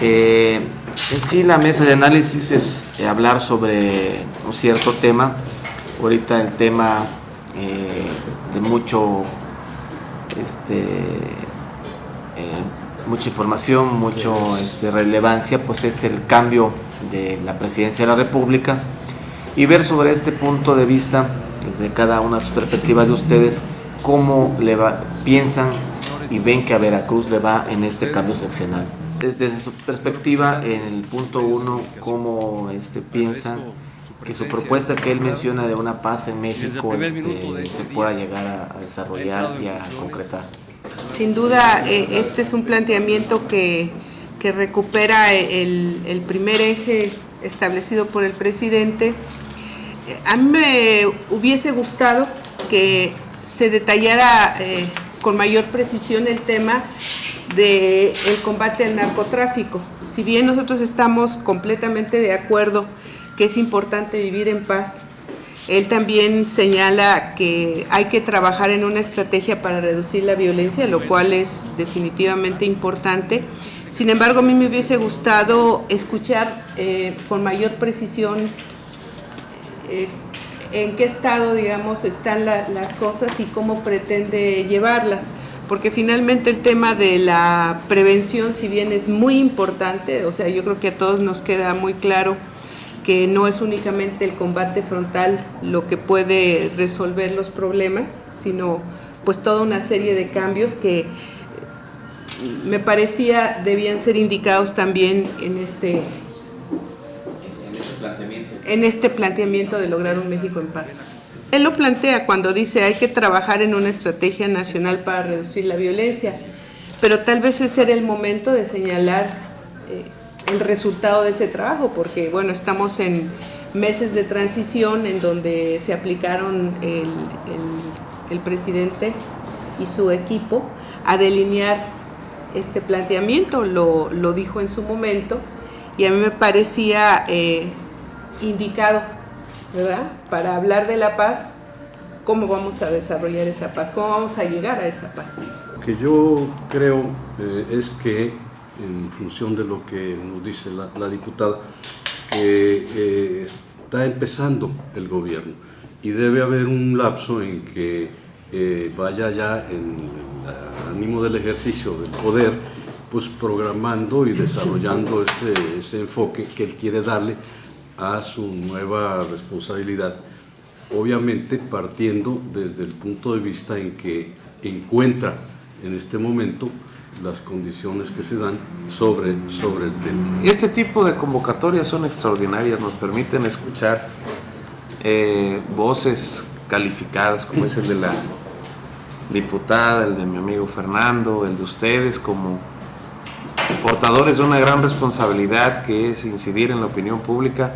En sí, la mesa de análisis es hablar sobre un cierto tema. Ahorita el tema de mucha información, relevancia, pues es el cambio de la presidencia de la República, y ver sobre este punto de vista, desde cada una de sus perspectivas de ustedes, cómo piensan y ven que a Veracruz le va en este cambio seccional. Desde su perspectiva, en el punto 1, cómo piensan que su propuesta que él menciona de una paz en México se pueda llegar a desarrollar y a concretar. Sin duda, este es un planteamiento que recupera el primer eje establecido por el presidente. A mí me hubiese gustado que se detallara con mayor precisión el tema del combate al narcotráfico. Si bien nosotros estamos completamente de acuerdo que es importante vivir en paz, él también señala que hay que trabajar en una estrategia para reducir la violencia, lo cual es definitivamente importante. Sin embargo, a mí me hubiese gustado escuchar con mayor precisión en qué estado, digamos, están las cosas y cómo pretende llevarlas. Porque finalmente el tema de la prevención, si bien es muy importante, o sea, yo creo que a todos nos queda muy claro que no es únicamente el combate frontal lo que puede resolver los problemas, sino pues toda una serie de cambios que me parecía debían ser indicados también en este planteamiento de lograr un México en paz. Él lo plantea cuando dice hay que trabajar en una estrategia nacional para reducir la violencia, pero tal vez ese era el momento de señalar el resultado de ese trabajo, porque bueno, estamos en meses de transición en donde se aplicaron el presidente y su equipo a delinear este planteamiento, lo dijo en su momento, y a mí me parecía indicado, ¿verdad?, para hablar de la paz, cómo vamos a desarrollar esa paz, cómo vamos a llegar a esa paz. Lo que yo creo es que, en función de lo que nos dice la diputada, está empezando el gobierno y debe haber un lapso en que vaya ya en el ánimo del ejercicio del poder, pues programando y desarrollando ese enfoque que él quiere darle a su nueva responsabilidad, obviamente partiendo desde el punto de vista en que encuentra en este momento las condiciones que se dan sobre el tema. Este tipo de convocatorias son extraordinarias, nos permiten escuchar voces calificadas, como es el de la diputada, el de mi amigo Fernando, el de ustedes, como portadores de una gran responsabilidad que es incidir en la opinión pública,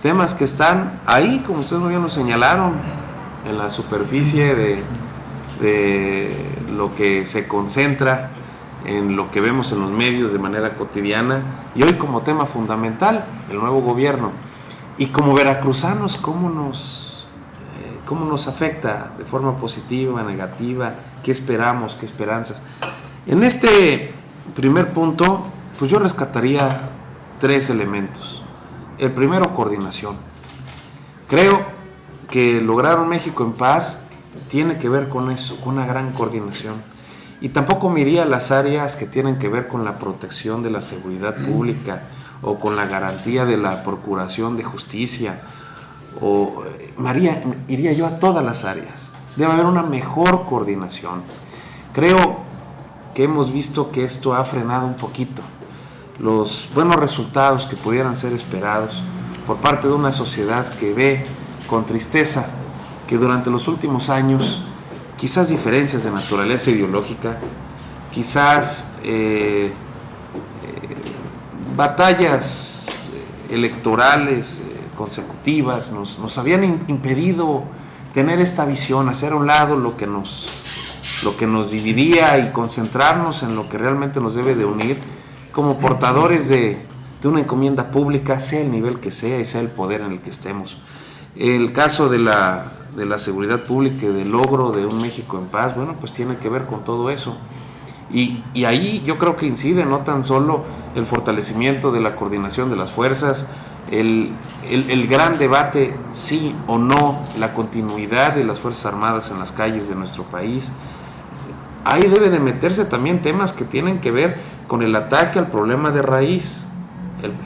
temas que están ahí, como ustedes muy bien nos señalaron, en la superficie de lo que se concentra en lo que vemos en los medios de manera cotidiana, y hoy como tema fundamental, el nuevo gobierno. Y como veracruzanos, ¿cómo nos afecta de forma positiva, negativa? ¿Qué esperamos? ¿Qué esperanzas? En este primer punto, pues yo rescataría 3 elementos. El primero, coordinación. Creo que lograr un México en paz tiene que ver con eso, con una gran coordinación. Y tampoco me iría a las áreas que tienen que ver con la protección de la seguridad pública o con la garantía de la procuración de justicia. Iría yo a todas las áreas. Debe haber una mejor coordinación. Creo que hemos visto que esto ha frenado un poquito los buenos resultados que pudieran ser esperados por parte de una sociedad que ve con tristeza que durante los últimos años quizás diferencias de naturaleza ideológica, quizás batallas electorales consecutivas nos habían impedido tener esta visión, hacer a un lado lo que nos dividía y concentrarnos en lo que realmente nos debe de unir como portadores de una encomienda pública, sea el nivel que sea y sea el poder en el que estemos. El caso de la seguridad pública y del logro de un México en paz, bueno, pues tiene que ver con todo eso. Y ahí yo creo que incide no tan solo el fortalecimiento de la coordinación de las fuerzas, el gran debate, sí o no, la continuidad de las Fuerzas Armadas en las calles de nuestro país. Ahí debe de meterse también temas que tienen que ver con el ataque al problema de raíz,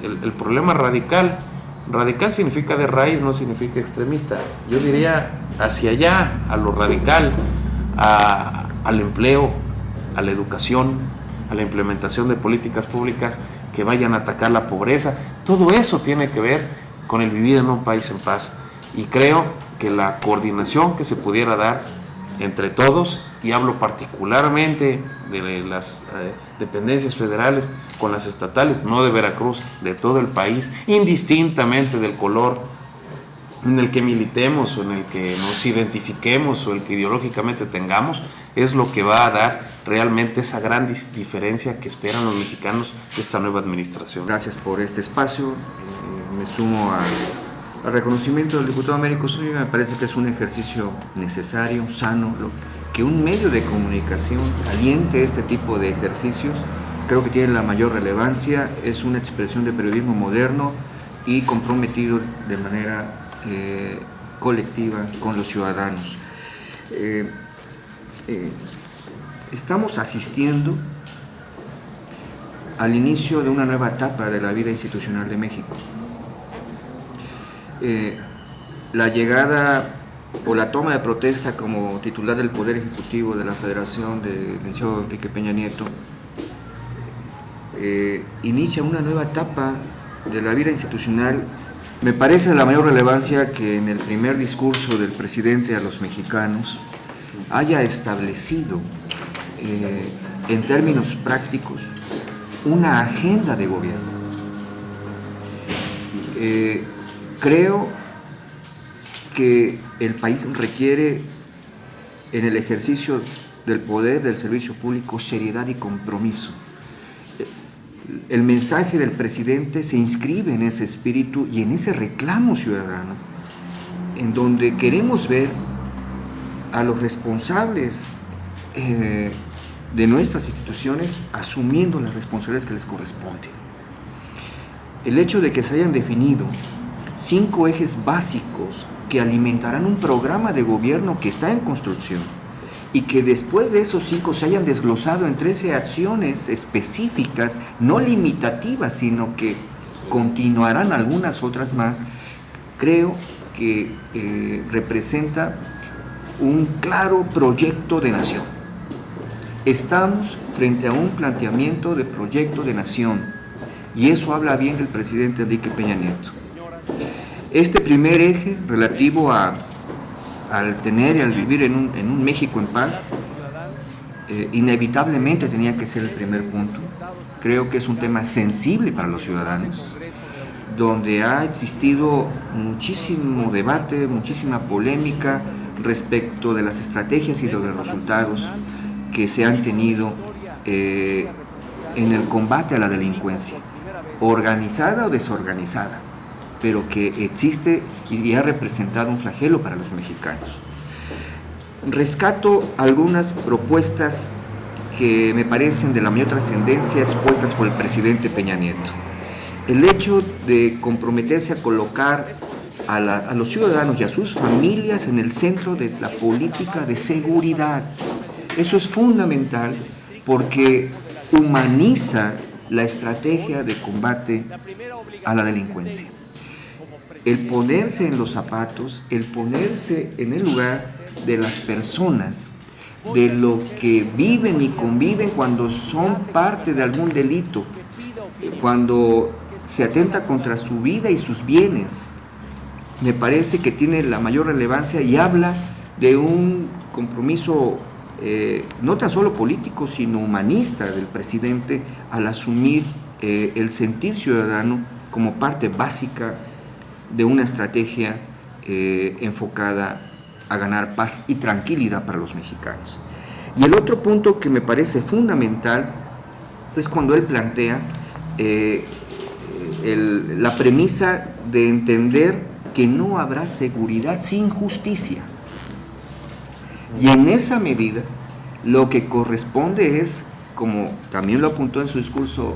el problema radical. Radical significa de raíz, no significa extremista. Yo diría hacia allá, a lo radical, al empleo, a la educación, a la implementación de políticas públicas que vayan a atacar la pobreza. Todo eso tiene que ver con el vivir en un país en paz. Y creo que la coordinación que se pudiera dar entre todos, y hablo particularmente de las dependencias federales con las estatales, no de Veracruz, de todo el país, indistintamente del color en el que militemos o en el que nos identifiquemos o el que ideológicamente tengamos, es lo que va a dar realmente esa gran diferencia que esperan los mexicanos de esta nueva administración. Gracias por este espacio. Me sumo al reconocimiento del diputado Américo Zúñiga. Me parece que es un ejercicio necesario, sano, que un medio de comunicación aliente este tipo de ejercicios. Creo que tiene la mayor relevancia, es una expresión de periodismo moderno y comprometido de manera colectiva con los ciudadanos. Estamos asistiendo al inicio de una nueva etapa de la vida institucional de México. La llegada o la toma de protesta como titular del Poder Ejecutivo de la Federación del licenciado Enrique Peña Nieto inicia una nueva etapa de la vida institucional. Me parece de la mayor relevancia que en el primer discurso del presidente a los mexicanos haya establecido en términos prácticos una agenda de gobierno. Creo que el país requiere en el ejercicio del poder del servicio público seriedad y compromiso. El mensaje del presidente se inscribe en ese espíritu y en ese reclamo ciudadano, en donde queremos ver a los responsables de nuestras instituciones asumiendo las responsabilidades que les corresponden. El hecho de que se hayan definido 5 ejes básicos que alimentarán un programa de gobierno que está en construcción y que después de esos 5 se hayan desglosado en 13 acciones específicas, no limitativas, sino que continuarán algunas otras más, creo que representa un claro proyecto de nación. Estamos frente a un planteamiento de proyecto de nación y eso habla bien del presidente Enrique Peña Nieto. Este primer eje relativo al tener y al vivir en un México en paz, inevitablemente tenía que ser el primer punto. Creo que es un tema sensible para los ciudadanos, donde ha existido muchísimo debate, muchísima polémica respecto de las estrategias y de los resultados que se han tenido en el combate a la delincuencia, organizada o desorganizada, pero que existe y ha representado un flagelo para los mexicanos. Rescato algunas propuestas que me parecen de la mayor trascendencia expuestas por el presidente Peña Nieto. El hecho de comprometerse a colocar a los ciudadanos y a sus familias en el centro de la política de seguridad. Eso es fundamental porque humaniza la estrategia de combate a la delincuencia. El ponerse en los zapatos, el ponerse en el lugar de las personas, de lo que viven y conviven cuando son parte de algún delito, cuando se atenta contra su vida y sus bienes, me parece que tiene la mayor relevancia y habla de un compromiso no tan solo político, sino humanista del presidente al asumir el sentir ciudadano como parte básica de una estrategia enfocada a ganar paz y tranquilidad para los mexicanos. Y el otro punto que me parece fundamental es cuando él plantea la premisa de entender que no habrá seguridad sin justicia. Y en esa medida, lo que corresponde es como también lo apuntó en su discurso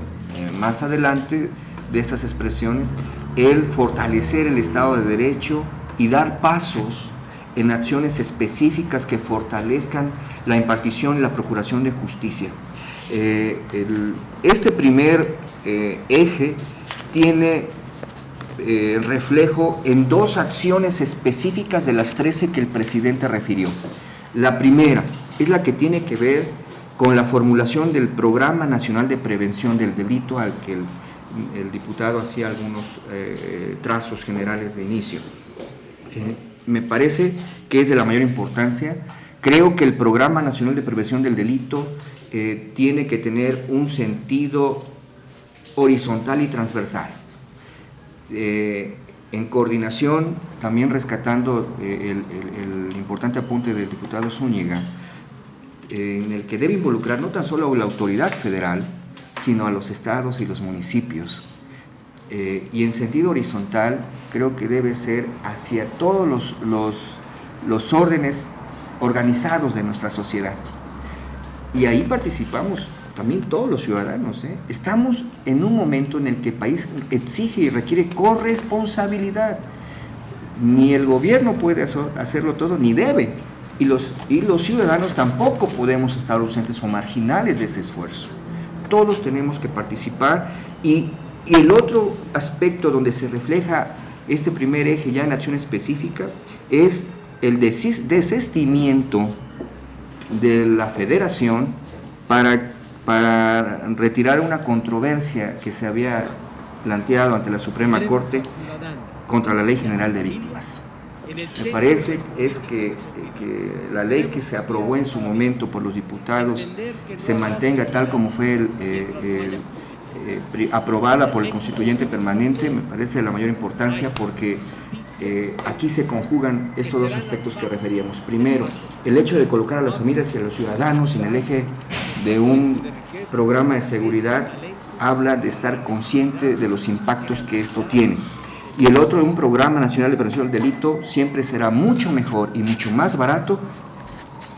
más adelante de estas expresiones, el fortalecer el Estado de Derecho y dar pasos en acciones específicas que fortalezcan la impartición y la procuración de justicia. Este primer eje tiene reflejo en 2 acciones específicas de las 13 que el presidente refirió. La primera es la que tiene que ver con la formulación del Programa Nacional de Prevención del Delito, al que el diputado hacía algunos trazos generales de inicio. Me parece que es de la mayor importancia. Creo que el Programa Nacional de Prevención del Delito tiene que tener un sentido horizontal y transversal. En coordinación, también rescatando el importante apunte del diputado Zúñiga, en el que debe involucrar no tan solo a la autoridad federal, sino a los estados y los municipios. Y en sentido horizontal, creo que debe ser hacia todos los órdenes organizados de nuestra sociedad. Y ahí participamos también todos los ciudadanos. Estamos en un momento en el que el país exige y requiere corresponsabilidad. Ni el gobierno puede hacerlo todo, ni debe. Y los ciudadanos tampoco podemos estar ausentes o marginales de ese esfuerzo. Todos tenemos que participar. Y el otro aspecto donde se refleja este primer eje ya en acción específica es el desistimiento de la Federación para retirar una controversia que se había planteado ante la Suprema Corte contra la Ley General de Víctimas. Me parece que la ley que se aprobó en su momento por los diputados se mantenga tal como fue aprobada por el Constituyente Permanente. Me parece de la mayor importancia porque aquí se conjugan estos 2 aspectos que referíamos. Primero, el hecho de colocar a las familias y a los ciudadanos en el eje de un programa de seguridad habla de estar consciente de los impactos que esto tiene. Y el otro, un programa nacional de prevención del delito, siempre será mucho mejor y mucho más barato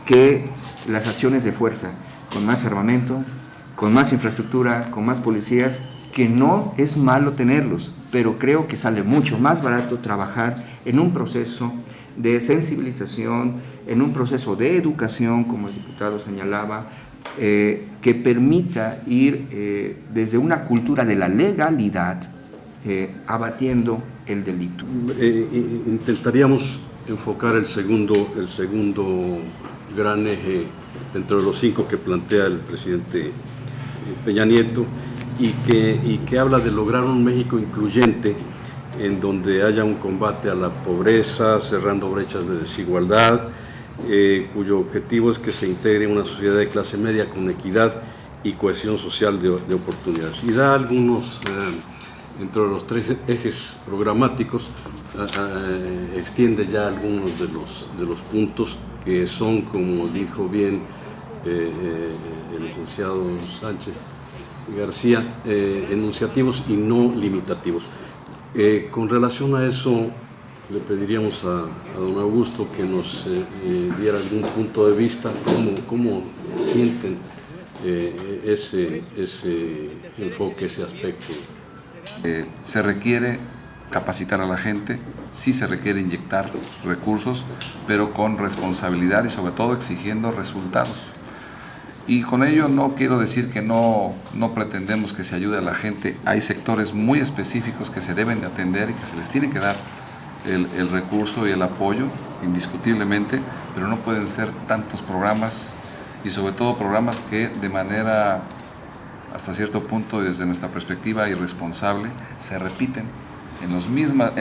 que las acciones de fuerza, con más armamento, con más infraestructura, con más policías, que no es malo tenerlos, pero creo que sale mucho más barato trabajar en un proceso de sensibilización, en un proceso de educación, como el diputado señalaba, que permita ir desde una cultura de la legalidad, abatiendo el delito. Intentaríamos enfocar el segundo gran eje dentro de los 5 que plantea el presidente Peña Nieto y que habla de lograr un México incluyente en donde haya un combate a la pobreza, cerrando brechas de desigualdad, cuyo objetivo es que se integre en una sociedad de clase media con equidad y cohesión social de oportunidades. Y da algunos, dentro de los 3 ejes programáticos, extiende ya algunos de los puntos que son, como dijo bien el licenciado Sánchez García, enunciativos y no limitativos. Con relación a eso, le pediríamos a don Augusto que nos diera algún punto de vista, cómo sienten ese enfoque, ese aspecto. Se requiere capacitar a la gente, sí se requiere inyectar recursos, pero con responsabilidad y sobre todo exigiendo resultados. Y con ello no quiero decir que no pretendemos que se ayude a la gente. Hay sectores muy específicos que se deben de atender y que se les tiene que dar el recurso y el apoyo, indiscutiblemente, pero no pueden ser tantos programas y sobre todo programas que de manera hasta cierto punto, desde nuestra perspectiva irresponsable, se repiten en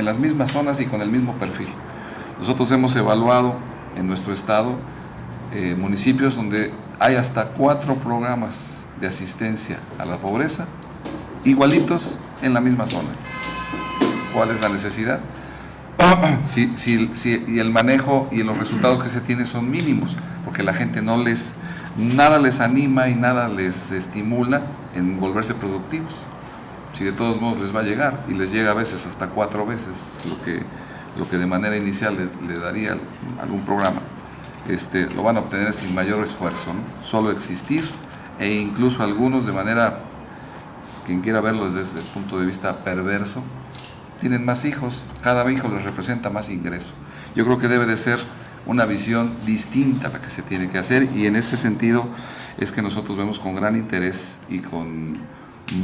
las mismas zonas y con el mismo perfil. Nosotros hemos evaluado en nuestro estado municipios donde hay hasta 4 programas de asistencia a la pobreza, igualitos en la misma zona. ¿Cuál es la necesidad? Y el manejo y los resultados que se tienen son mínimos, porque la gente nada les anima y nada les estimula en volverse productivos. Si de todos modos les va a llegar, y les llega a veces hasta 4 veces lo que de manera inicial le daría algún programa, lo van a obtener sin mayor esfuerzo, ¿no? Solo existir e incluso algunos de manera, quien quiera verlo desde el punto de vista perverso, tienen más hijos, cada hijo les representa más ingreso. Yo creo que debe de ser una visión distinta a la que se tiene que hacer, y en ese sentido es que nosotros vemos con gran interés y con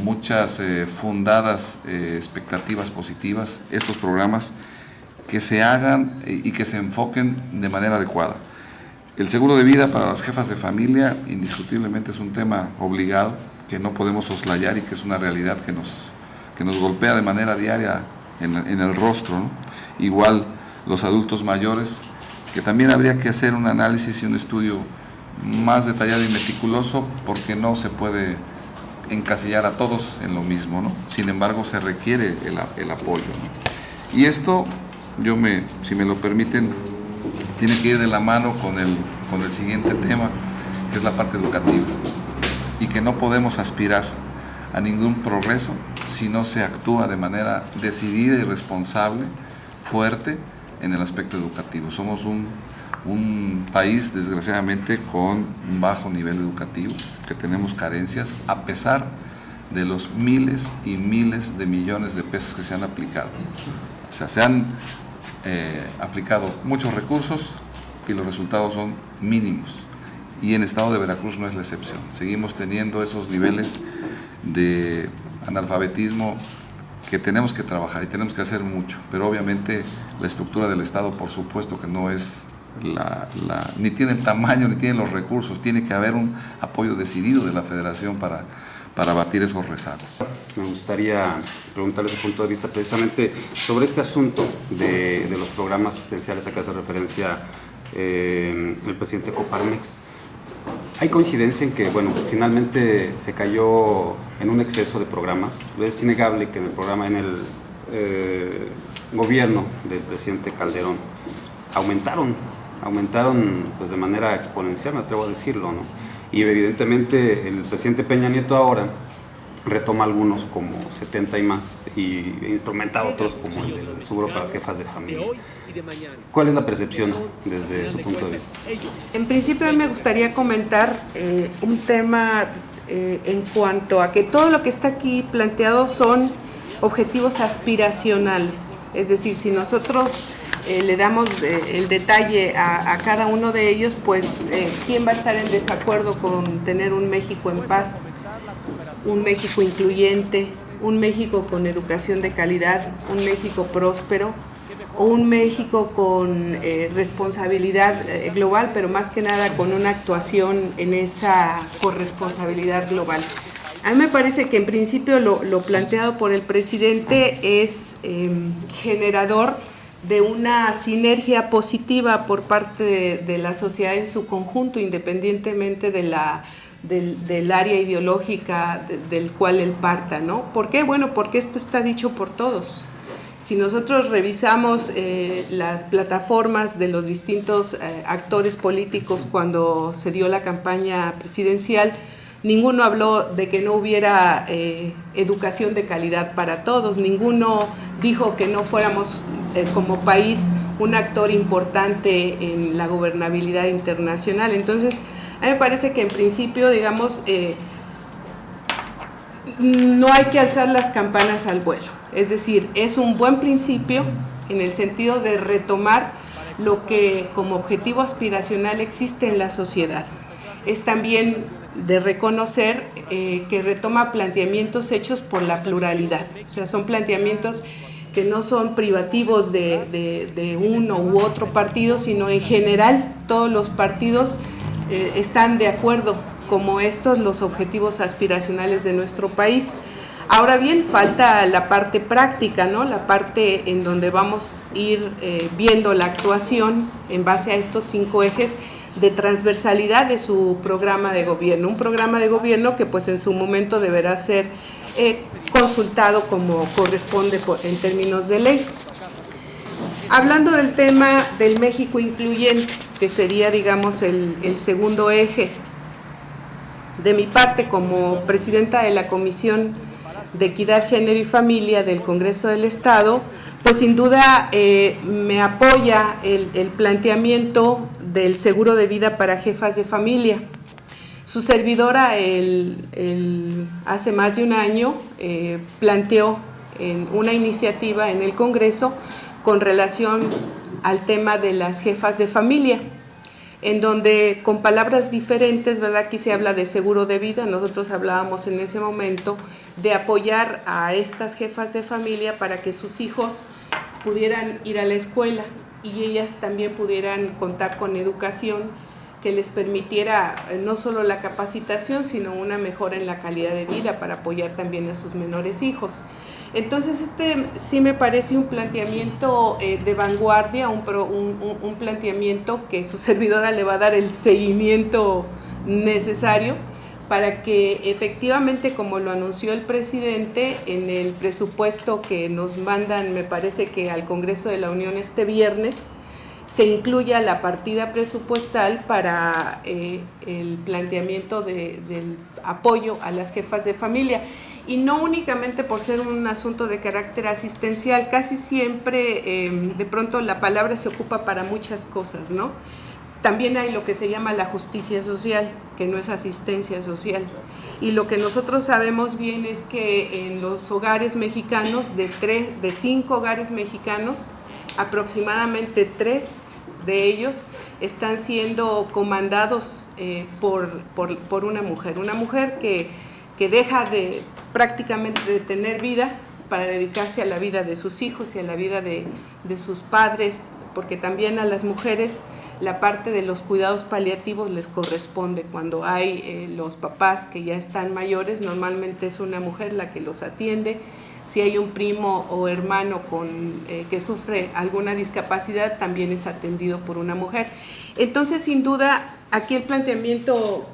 muchas fundadas expectativas positivas estos programas, que se hagan y que se enfoquen de manera adecuada. El seguro de vida para las jefas de familia indiscutiblemente es un tema obligado, que no podemos soslayar y que es una realidad que nos golpea de manera diaria en el rostro, ¿no? Igual los adultos mayores, que también habría que hacer un análisis y un estudio más detallado y meticuloso, porque no se puede encasillar a todos en lo mismo, ¿no? Sin embargo, se requiere el apoyo, ¿no? Y esto, si me lo permiten, tiene que ir de la mano con el siguiente tema, que es la parte educativa, y que no podemos aspirar a ningún progreso si no se actúa de manera decidida y responsable, fuerte, en el aspecto educativo. Somos un país, desgraciadamente, con un bajo nivel educativo, que tenemos carencias, a pesar de los miles y miles de millones de pesos que se han aplicado. O sea, se han aplicado muchos recursos y los resultados son mínimos. Y en el estado de Veracruz no es la excepción. Seguimos teniendo esos niveles de analfabetismo que tenemos que trabajar y tenemos que hacer mucho, pero obviamente la estructura del Estado, por supuesto que no es ni tiene el tamaño ni tiene los recursos. Tiene que haber un apoyo decidido de la Federación para batir esos rezagos. Me gustaría preguntarle su punto de vista precisamente sobre este asunto de los programas asistenciales a que hace referencia el presidente Coparmex. Hay coincidencia en que, bueno, finalmente se cayó en un exceso de programas. Es innegable que en el gobierno del presidente Calderón aumentaron pues de manera exponencial, me atrevo a decirlo, ¿no? Y evidentemente el presidente Peña Nieto ahora retoma algunos como 70 y más, y instrumenta otros como el del seguro para las jefas de familia. ¿Cuál es la percepción desde su punto de vista? En principio, a mí me gustaría comentar un tema en cuanto a que todo lo que está aquí planteado son objetivos aspiracionales. Es decir, si nosotros le damos el detalle a cada uno de ellos, pues ¿quién va a estar en desacuerdo con tener un México en paz, un México incluyente, un México con educación de calidad, un México próspero, o un México con responsabilidad global, pero más que nada con una actuación en esa corresponsabilidad global? A mí me parece que en principio lo planteado por el presidente es generador de una sinergia positiva por parte de la sociedad en su conjunto, independientemente del área ideológica del cual él parta, ¿no? ¿Por qué? Bueno, porque esto está dicho por todos. Si nosotros revisamos las plataformas de los distintos actores políticos cuando se dio la campaña presidencial, ninguno habló de que no hubiera educación de calidad para todos, ninguno dijo que no fuéramos como país un actor importante en la gobernabilidad internacional. Entonces, a mí me parece que en principio, digamos, no hay que alzar las campanas al vuelo. Es decir, es un buen principio en el sentido de retomar lo que como objetivo aspiracional existe en la sociedad. Es también de reconocer que retoma planteamientos hechos por la pluralidad. O sea, son planteamientos que no son privativos de uno u otro partido, sino en general todos los partidos están de acuerdo como estos los objetivos aspiracionales de nuestro país. Ahora bien, falta la parte práctica, ¿no? La parte en donde vamos a ir viendo la actuación en base a estos 5 ejes de transversalidad de su programa de gobierno. Un programa de gobierno que pues en su momento deberá ser consultado como corresponde en términos de ley. Hablando del tema del México incluyente, que sería, digamos, el segundo eje, de mi parte como presidenta de la Comisión de Equidad, Género y Familia del Congreso del Estado, pues sin duda me apoya el planteamiento del seguro de vida para jefas de familia. Su servidora hace más de un año planteó una iniciativa en el Congreso con relación al tema de las jefas de familia, en donde con palabras diferentes, ¿verdad? Aquí se habla de seguro de vida, nosotros hablábamos en ese momento de apoyar a estas jefas de familia para que sus hijos pudieran ir a la escuela y ellas también pudieran contar con educación que les permitiera no solo la capacitación, sino una mejora en la calidad de vida para apoyar también a sus menores hijos. Entonces, sí me parece un planteamiento de vanguardia, un planteamiento que su servidora le va a dar el seguimiento necesario para que efectivamente, como lo anunció el presidente, en el presupuesto que nos mandan, me parece que al Congreso de la Unión este viernes, se incluya la partida presupuestal para el planteamiento del apoyo a las jefas de familia. Y no únicamente por ser un asunto de carácter asistencial, casi siempre de pronto la palabra se ocupa para muchas cosas, ¿no? También hay lo que se llama la justicia social, que no es asistencia social. Y lo que nosotros sabemos bien es que en los hogares mexicanos, de 5 hogares mexicanos, aproximadamente 3 de ellos están siendo comandados por una mujer que deja prácticamente de tener vida para dedicarse a la vida de sus hijos y a la vida de sus padres, porque también a las mujeres la parte de los cuidados paliativos les corresponde. Cuando hay los papás que ya están mayores, normalmente es una mujer la que los atiende. Si hay un primo o hermano que sufre alguna discapacidad, también es atendido por una mujer. Entonces, sin duda, aquí el planteamiento,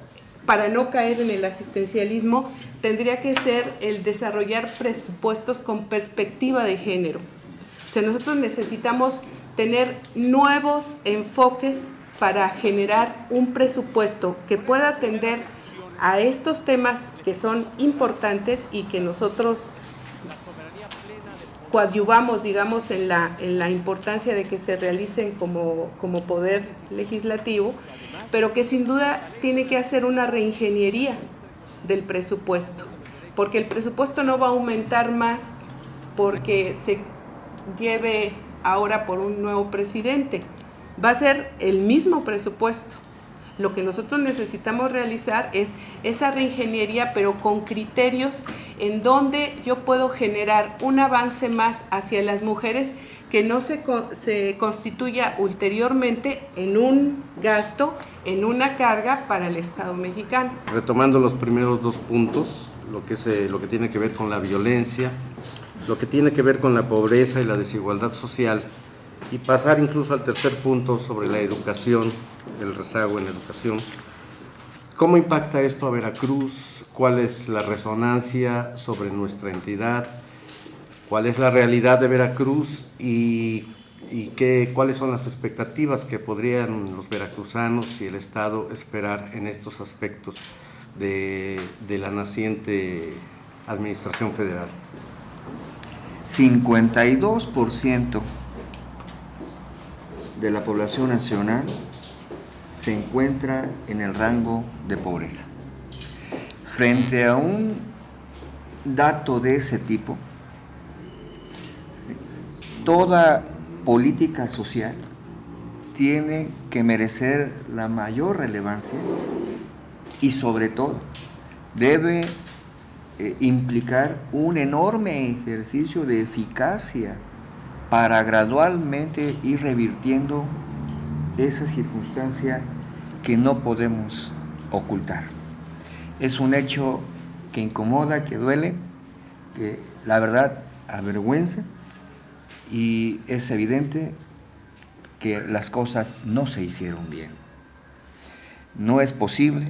para no caer en el asistencialismo, tendría que ser el desarrollar presupuestos con perspectiva de género. O sea, nosotros necesitamos tener nuevos enfoques para generar un presupuesto que pueda atender a estos temas que son importantes y que nosotros coadyuvamos, digamos, en la importancia de que se realicen como poder legislativo, pero que sin duda tiene que hacer una reingeniería del presupuesto, porque el presupuesto no va a aumentar más porque se lleve ahora por un nuevo presidente, va a ser el mismo presupuesto. Lo que nosotros necesitamos realizar es esa reingeniería, pero con criterios en donde yo puedo generar un avance más hacia las mujeres que no se constituya ulteriormente en un gasto, en una carga para el Estado mexicano. Retomando los primeros 2 puntos, lo que tiene que ver con la violencia, lo que tiene que ver con la pobreza y la desigualdad social, y pasar incluso al tercer punto sobre la educación, el rezago en la educación. ¿Cómo impacta esto a Veracruz? ¿Cuál es la resonancia sobre nuestra entidad? ¿Cuál es la realidad de Veracruz? ¿Y cuáles son las expectativas que podrían los veracruzanos y el Estado esperar en estos aspectos de la naciente Administración Federal? 52% de la población nacional se encuentra en el rango de pobreza. Frente a un dato de ese tipo, toda política social tiene que merecer la mayor relevancia y sobre todo debe implicar un enorme ejercicio de eficacia para gradualmente ir revirtiendo esa circunstancia que no podemos ocultar. Es un hecho que incomoda, que duele, que la verdad avergüenza, y es evidente que las cosas no se hicieron bien. No es posible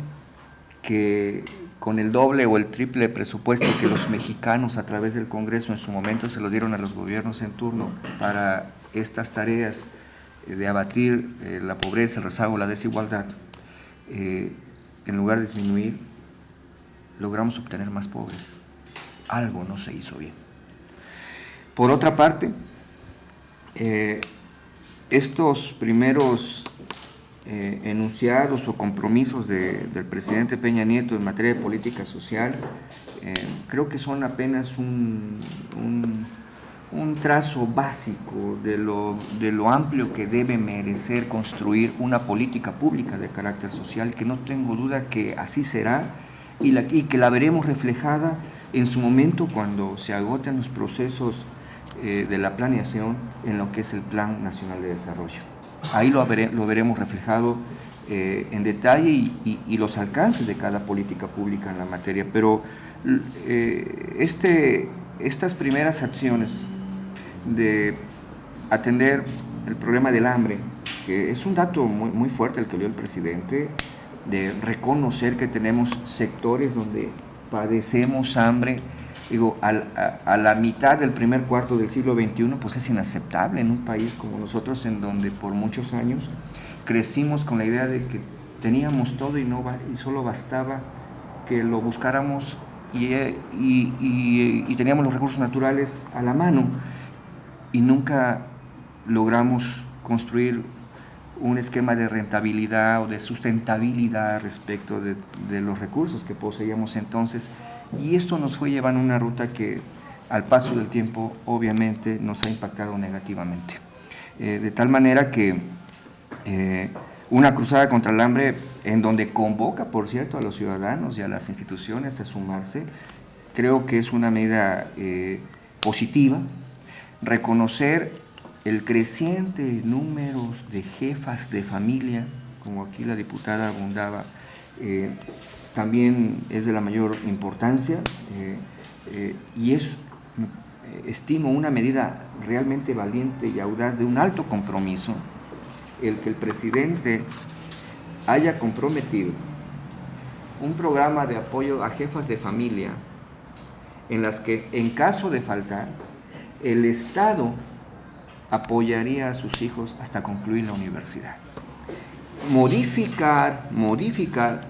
que con el doble o el triple presupuesto que los mexicanos a través del Congreso en su momento se lo dieron a los gobiernos en turno para estas tareas de abatir la pobreza, el rezago, la desigualdad, en lugar de disminuir, logramos obtener más pobres. Algo no se hizo bien. Por otra parte, estos primeros enunciados o compromisos del presidente Peña Nieto en materia de política social, creo que son apenas un trazo básico de lo amplio que debe merecer construir una política pública de carácter social, que no tengo duda que así será y que la veremos reflejada en su momento cuando se agoten los procesos de la planeación en lo que es el Plan Nacional de Desarrollo. Ahí lo veremos reflejado en detalle y los alcances de cada política pública en la materia, pero estas primeras acciones de atender el problema del hambre, que es un dato muy, muy fuerte el que dio el presidente, de reconocer que tenemos sectores donde padecemos hambre, digo, a la mitad del primer cuarto del siglo XXI, pues es inaceptable en un país como nosotros, en donde por muchos años crecimos con la idea de que teníamos todo y solo bastaba que lo buscáramos y teníamos los recursos naturales a la mano, y nunca logramos construir un esquema de rentabilidad o de sustentabilidad respecto de los recursos que poseíamos entonces, y esto nos fue llevando una ruta que al paso del tiempo obviamente nos ha impactado negativamente. De tal manera que una cruzada contra el hambre, en donde convoca, por cierto, a los ciudadanos y a las instituciones a sumarse, creo que es una medida positiva. Reconocer el creciente número de jefas de familia, como aquí la diputada abundaba, también es de la mayor importancia, y estimo una medida realmente valiente y audaz, de un alto compromiso, el que el presidente haya comprometido un programa de apoyo a jefas de familia, en las que, en caso de faltar, el Estado apoyaría a sus hijos hasta concluir la universidad. Modificar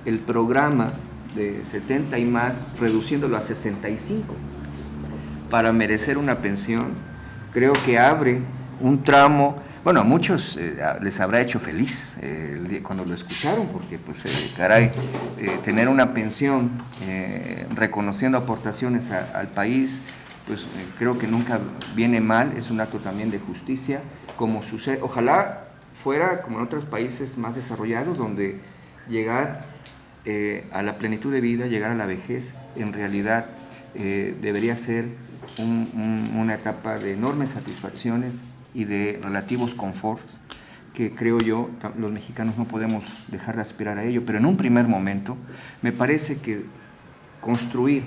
el programa de 70 y más, reduciéndolo a 65, para merecer una pensión, creo que abre un tramo. Bueno, a muchos les habrá hecho feliz cuando lo escucharon, porque pues caray, tener una pensión reconociendo aportaciones al país, pues creo que nunca viene mal, es un acto también de justicia, como sucede. Ojalá fuera como en otros países más desarrollados, donde llegar a la plenitud de vida, llegar a la vejez, en realidad debería ser una etapa de enormes satisfacciones y de relativos conforts, que creo yo los mexicanos no podemos dejar de aspirar a ello, pero en un primer momento me parece que construir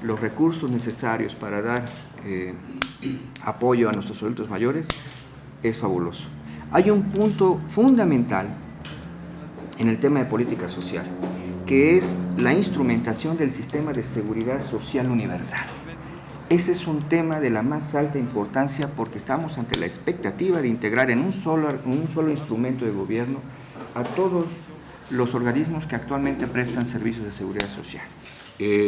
los recursos necesarios para dar apoyo a nuestros adultos mayores es fabuloso. Hay un punto fundamental en el tema de política social, que es la instrumentación del sistema de seguridad social universal. Ese es un tema de la más alta importancia, porque estamos ante la expectativa de integrar en un solo instrumento de gobierno a todos los organismos que actualmente prestan servicios de seguridad social.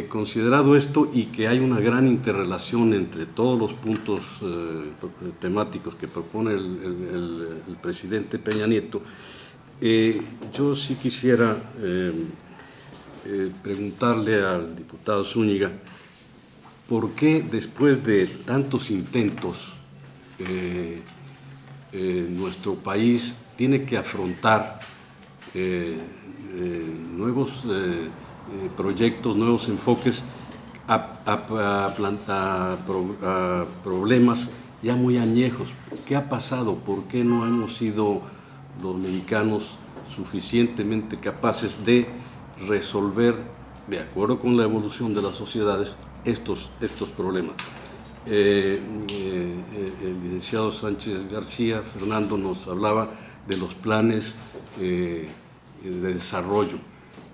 Considerado esto, y que hay una gran interrelación entre todos los puntos temáticos que propone el presidente Peña Nieto, yo sí quisiera preguntarle al diputado Zúñiga, ¿por qué después de tantos intentos nuestro país tiene que afrontar nuevos proyectos, nuevos enfoques a problemas ya muy añejos? ¿Qué ha pasado? ¿Por qué no hemos sido los mexicanos suficientemente capaces de resolver, de acuerdo con la evolución de las sociedades, estos problemas? El licenciado Sánchez García, Fernando, nos hablaba de los planes de desarrollo,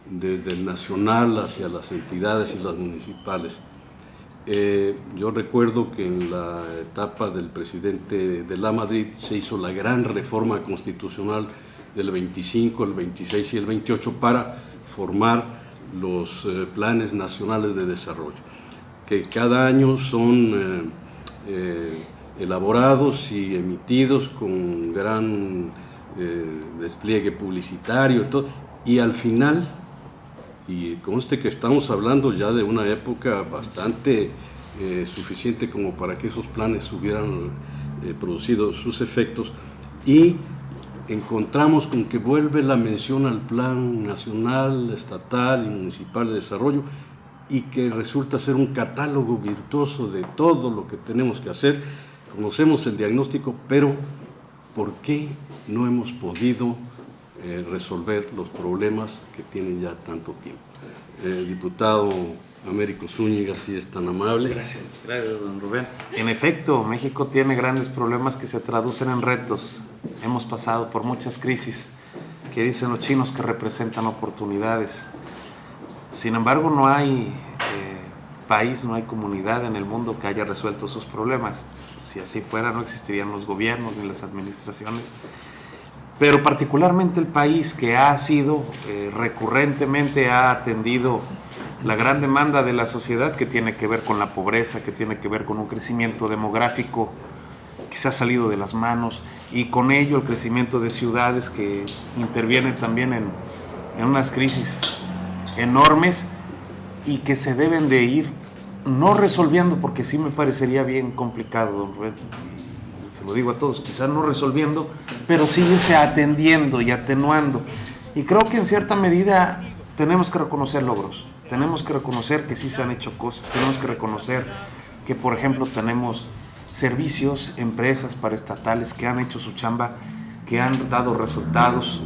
desde el nacional hacia las entidades y las municipales. Yo recuerdo que en la etapa del presidente de la Madrid se hizo la gran reforma constitucional del 25, el 26 y el 28 para formar los planes nacionales de desarrollo, que cada año son elaborados y emitidos con gran despliegue publicitario, todo, y al final, y conste que estamos hablando ya de una época bastante suficiente como para que esos planes hubieran producido sus efectos, y encontramos con que vuelve la mención al Plan Nacional, Estatal y Municipal de Desarrollo, y que resulta ser un catálogo virtuoso de todo lo que tenemos que hacer. Conocemos el diagnóstico, pero ¿por qué no hemos podido resolver los problemas que tienen ya tanto tiempo? Diputado Américo Zúñiga, si es tan amable. Gracias, don Rubén. En efecto, México tiene grandes problemas que se traducen en retos. Hemos pasado por muchas crisis que dicen los chinos que representan oportunidades. Sin embargo, no hay país, no hay comunidad en el mundo que haya resuelto sus problemas. Si así fuera, no existirían los gobiernos ni las administraciones. Pero particularmente el país que ha sido recurrentemente ha atendido la gran demanda de la sociedad, que tiene que ver con la pobreza, que tiene que ver con un crecimiento demográfico que se ha salido de las manos, y con ello el crecimiento de ciudades que intervienen también en unas crisis enormes y que se deben de ir no resolviendo, porque sí me parecería bien complicado, don Rubén, se lo digo a todos, quizás no resolviendo, pero sí irse atendiendo y atenuando. Y creo que en cierta medida tenemos que reconocer logros, tenemos que reconocer que sí se han hecho cosas, tenemos que reconocer que, por ejemplo, tenemos servicios, empresas paraestatales que han hecho su chamba, que han dado resultados.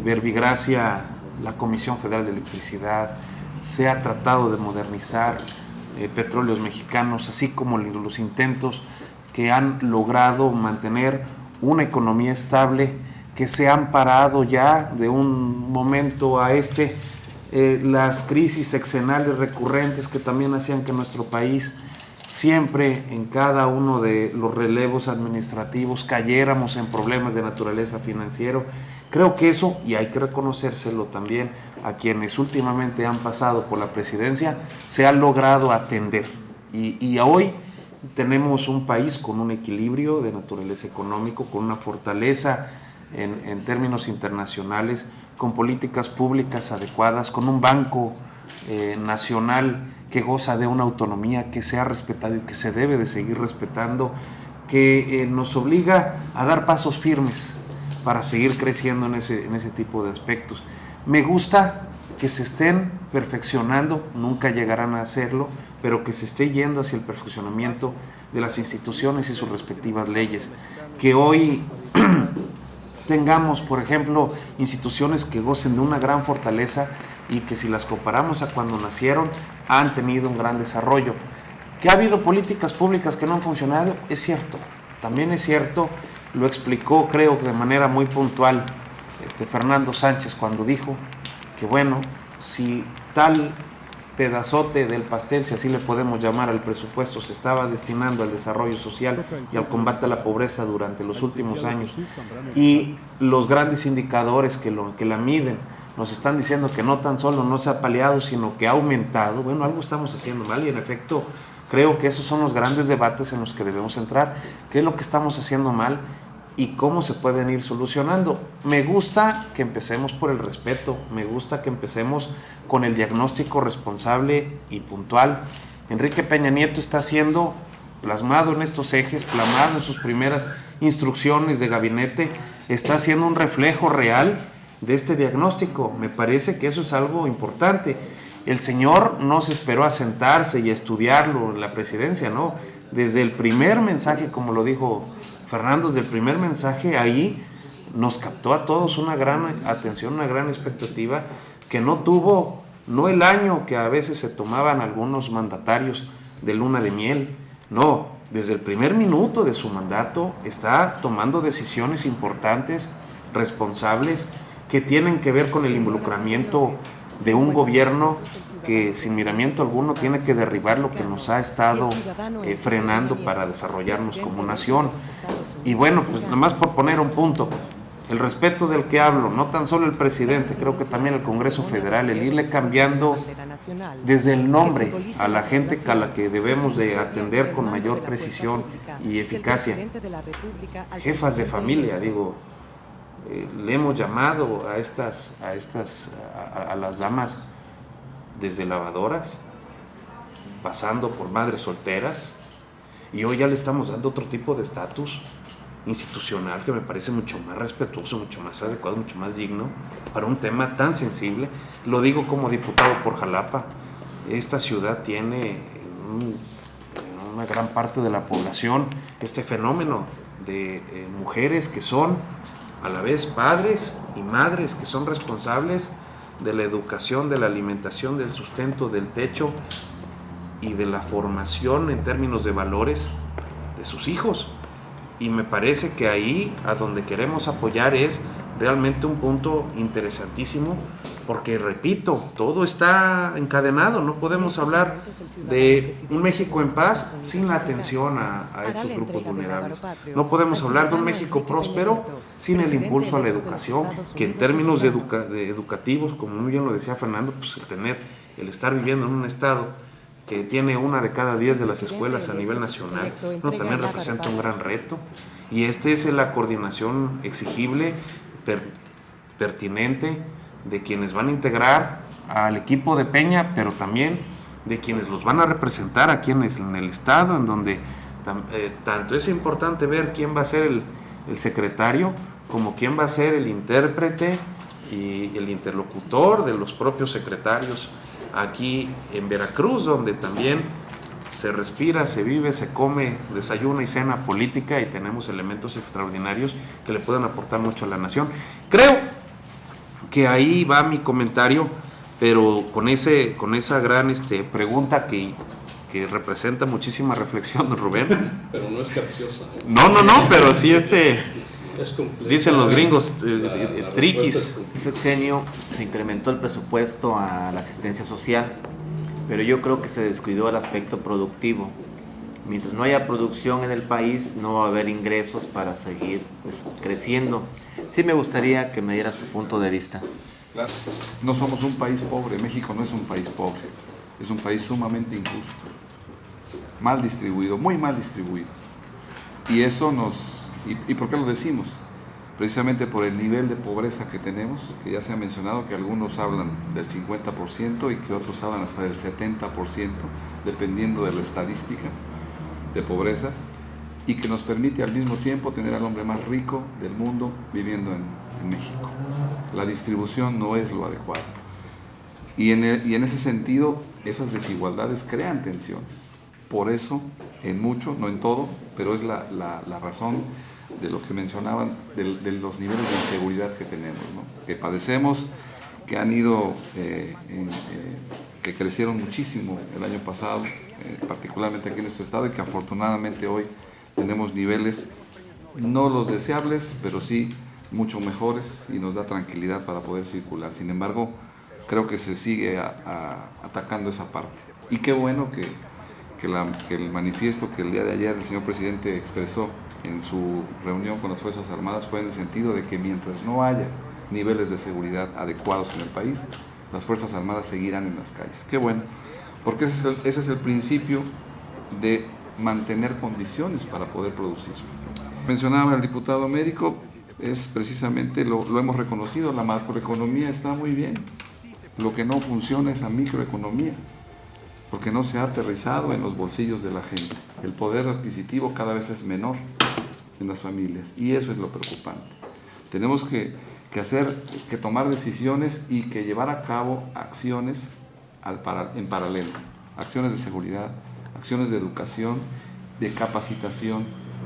Verbigracia, la Comisión Federal de Electricidad, se ha tratado de modernizar Petróleos Mexicanos, así como los intentos que han logrado mantener una economía estable, que se han parado ya de un momento a las crisis sexenales recurrentes que también hacían que nuestro país siempre en cada uno de los relevos administrativos cayéramos en problemas de naturaleza financiera. Creo que eso, y hay que reconocérselo también a quienes últimamente han pasado por la presidencia, se ha logrado atender. Y hoy tenemos un país con un equilibrio de naturaleza económico, con una fortaleza en términos internacionales, con políticas públicas adecuadas, con un banco nacional que goza de una autonomía que se ha respetado y que se debe de seguir respetando, que nos obliga a dar pasos firmes para seguir creciendo en ese tipo de aspectos. Me gusta que se estén perfeccionando, nunca llegarán a hacerlo, pero que se esté yendo hacia el perfeccionamiento de las instituciones y sus respectivas leyes. Que hoy tengamos, por ejemplo, instituciones que gocen de una gran fortaleza y que, si las comparamos a cuando nacieron, han tenido un gran desarrollo. Que ha habido políticas públicas que no han funcionado, es cierto. También es cierto, lo explicó, creo, de manera muy puntual Fernando Sánchez cuando dijo que, bueno, si tal pedazote del pastel, si así le podemos llamar al presupuesto, se estaba destinando al desarrollo social y al combate a la pobreza durante los últimos años, y los grandes indicadores que la miden nos están diciendo que no tan solo no se ha paliado, sino que ha aumentado, bueno, algo estamos haciendo mal. Y en efecto creo que esos son los grandes debates en los que debemos entrar: qué es lo que estamos haciendo mal y cómo se pueden ir solucionando. Me gusta que empecemos por el respeto, me gusta que empecemos con el diagnóstico responsable y puntual. Enrique Peña Nieto está siendo plasmado en estos ejes, plasmado en sus primeras instrucciones de gabinete, está haciendo un reflejo real de este diagnóstico. Me parece que eso es algo importante. El señor no se esperó a sentarse y a estudiarlo en la presidencia, no. Desde el primer mensaje, como lo dijo Fernando, desde el primer mensaje ahí nos captó a todos una gran atención, una gran expectativa, que no tuvo, no el año que a veces se tomaban algunos mandatarios de luna de miel, no, desde el primer minuto de su mandato está tomando decisiones importantes, responsables, que tienen que ver con el involucramiento de un gobierno que, sin miramiento alguno, tiene que derribar lo que nos ha estado frenando para desarrollarnos como nación. Y bueno, pues nada más por poner un punto, el respeto del que hablo, no tan solo el presidente, creo que también el Congreso Federal, el irle cambiando desde el nombre a la gente a la que debemos de atender con mayor precisión y eficacia. Jefas de familia, digo, le hemos llamado a las damas desde lavadoras, pasando por madres solteras, y hoy ya le estamos dando otro tipo de estatus institucional que me parece mucho más respetuoso, mucho más adecuado, mucho más digno para un tema tan sensible. Lo digo como diputado por Jalapa. Esta ciudad tiene en una gran parte de la población este fenómeno de mujeres que son a la vez padres y madres, que son responsables de la educación, de la alimentación, del sustento, del techo y de la formación en términos de valores de sus hijos. Y me parece que ahí a donde queremos apoyar es realmente un punto interesantísimo, porque repito, todo está encadenado. No podemos hablar de un México en paz sin la atención a estos grupos vulnerables. No podemos hablar de un México próspero sin el impulso a la educación, que en términos de educativos, como muy bien lo decía Fernando, pues el estar viviendo en un estado que tiene 1 de cada 10 de las escuelas a nivel nacional, también representa un gran reto. Y es la coordinación exigible, pertinente, de quienes van a integrar al equipo de Peña, pero también de quienes los van a representar aquí en el Estado, en donde tanto es importante ver quién va a ser el secretario, como quién va a ser el intérprete y el interlocutor de los propios secretarios aquí en Veracruz, donde también se respira, se vive, se come, desayuna y cena política, y tenemos elementos extraordinarios que le pueden aportar mucho a la nación. Creo que ahí va mi comentario, pero con esa gran pregunta que representa muchísima reflexión, don Rubén. Pero no es capciosa. No, pero sí dicen los gringos, triquis. Este sexenio se incrementó el presupuesto a la asistencia social, pero yo creo que se descuidó el aspecto productivo. Mientras no haya producción en el país, no va a haber ingresos para seguir creciendo. Sí me gustaría que me dieras tu punto de vista. Claro, no somos un país pobre, México no es un país pobre, es un país sumamente injusto, mal distribuido, muy mal distribuido. Y eso ¿Y por qué lo decimos? Precisamente por el nivel de pobreza que tenemos, que ya se ha mencionado, que algunos hablan del 50% y que otros hablan hasta del 70%, dependiendo de la estadística de pobreza, y que nos permite al mismo tiempo tener al hombre más rico del mundo viviendo en México. La distribución no es lo adecuado. Y en ese sentido, esas desigualdades crean tensiones. Por eso, en mucho, no en todo, pero es la razón de lo que mencionaban, de los niveles de inseguridad que tenemos, ¿no? Que padecemos, que han ido, que crecieron muchísimo el año pasado, particularmente aquí en nuestro estado, y que afortunadamente hoy tenemos niveles, no los deseables, pero sí mucho mejores, y nos da tranquilidad para poder circular. Sin embargo, creo que se sigue atacando esa parte. Y qué bueno que el manifiesto que el día de ayer el señor presidente expresó en su reunión con las Fuerzas Armadas fue en el sentido de que mientras no haya niveles de seguridad adecuados en el país, las Fuerzas Armadas seguirán en las calles. Qué bueno, porque ese es el principio de mantener condiciones para poder producir. Mencionaba el diputado Américo, es precisamente, lo hemos reconocido, la macroeconomía está muy bien, lo que no funciona es la microeconomía, porque no se ha aterrizado en los bolsillos de la gente. El poder adquisitivo cada vez es menor en las familias, y eso es lo preocupante. Tenemos que tomar decisiones y que llevar a cabo acciones en paralelo, acciones de seguridad, acciones de educación, de capacitación,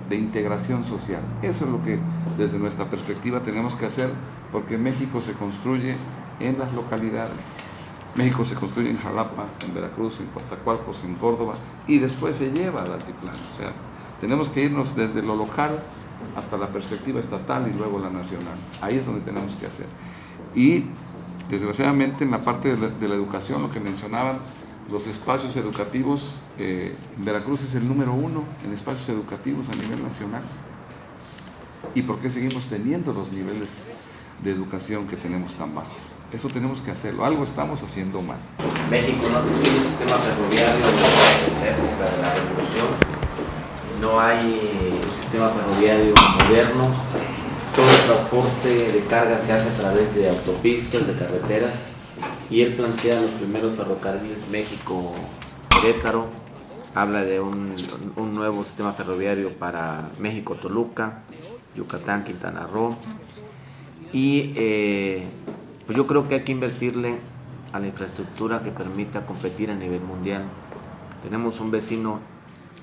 de integración social. Eso es lo que desde nuestra perspectiva tenemos que hacer, porque México se construye en las localidades. México se construye en Jalapa, en Veracruz, en Coatzacoalcos, en Córdoba, y después se lleva al altiplano. O sea, tenemos que irnos desde lo local hasta la perspectiva estatal y luego la nacional. Ahí es donde tenemos que hacer. Y desgraciadamente en la parte de la educación, lo que mencionaban, los espacios educativos, Veracruz es el número 1 en espacios educativos a nivel nacional. ¿Y por qué seguimos teniendo los niveles de educación que tenemos tan bajos? Eso tenemos que hacerlo, algo estamos haciendo mal. México no tiene un sistema ferroviario en la época de la revolución, no hay un sistema ferroviario moderno, todo el transporte de carga se hace a través de autopistas, de carreteras, y él plantea los primeros ferrocarriles México-Querétaro, habla de un nuevo sistema ferroviario para México-Toluca, Yucatán-Quintana Roo, y pues yo creo que hay que invertirle a la infraestructura que permita competir a nivel mundial. Tenemos un vecino